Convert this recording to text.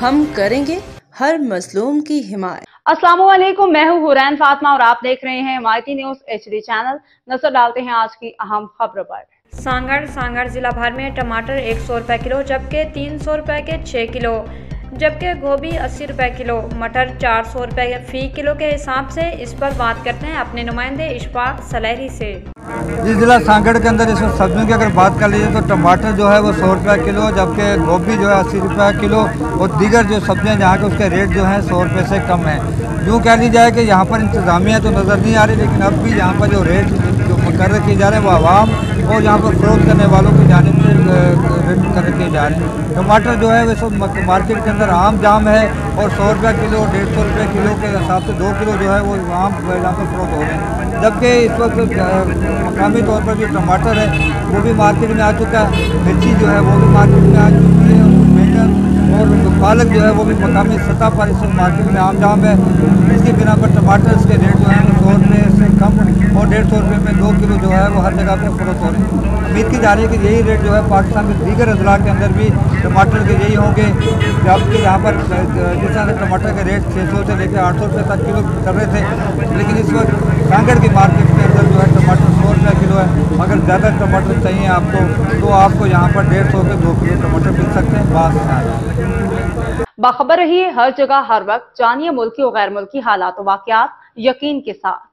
हम करेंगे हर मजलूम की हिमायत। अस्सलाम वालेकुम, मैं हूँ हुरैन फातिमा और आप देख रहे हैं MIT न्यूज HD चैनल। नजर डालते हैं आज की अहम खबरों पर। सांगड़ जिला भर में टमाटर 100 रुपए किलो, जबकि 300 रुपए के 6 किलो, जबकि गोभी 80 रुपए किलो, मटर 400 रुपए फी किलो के हिसाब से। इस पर बात करते हैं अपने नुमाइंदे इशफाक सलहरी से। जिस जिला सांगड़ के अंदर इसमें सब्जियों की अगर बात कर लीजिए तो टमाटर जो है वो 100 रुपये किलो, जबकि गोभी जो है 80 रुपये किलो और दीगर जो सब्जियां यहाँ के उसके रेट जो हैं 100 रुपये से कम है। यूँ कह ली जाए कि यहाँ पर इंतज़ामिया तो नज़र नहीं आ रही, लेकिन अब भी यहाँ पर जो रेट जो मुकर्रर किए जा रहे हैं वो आवाम और यहाँ पर फ़रोख्त करने वालों की जानिब से रेट मुकर्रर किए जा रहे हैं। टमाटर जो है वैसे मार्केट के अंदर आम जाम है और 100 रुपये किलो 150 रुपये किलो के हिसाब से 2 किलो जो है वो आम यहाँ पर फ़रोख्त हो रहे हैं। जबकि इस वक्त मकामी तौर पर जो टमाटर है वो भी मार्केट में आ चुका है, मिर्ची जो है वो भी मार्केट में आ चुकी है, और बैंगन और पालक जो है वो भी मकामी सतह पर इस मार्केट में आम जाम है। इसकी बिना पर टमाटर इसके रेट जो है 100 रुपये से कम और 150 रुपये में 2 किलो जो है वो हर जगह पर फ़रोख्त हो रहे हैं। उम्मीद की जा रही है कि यही रेट जो है पाकिस्तान के दीगर अजला के अंदर भी टमाटर के यही होंगे, जबकि यहाँ पर जिस तरह से टमाटर के रेट 600 से लेकर 800 रुपये तक किलो कर रहे थे, लेकिन इस वक्त सांगड़ की मार्केट के अंदर जो है टमाटर 100 रुपये किलो है। अगर ज़्यादा टमाटर चाहिए आपको तो आपको यहाँ पर 150 के 2 किलो टमाटर मिल सकते हैं। बात बाखबर रहिए हर जगह हर वक्त, जानिए मुल्की और गैर मुल्की हालात वाक़यात यकीन के साथ।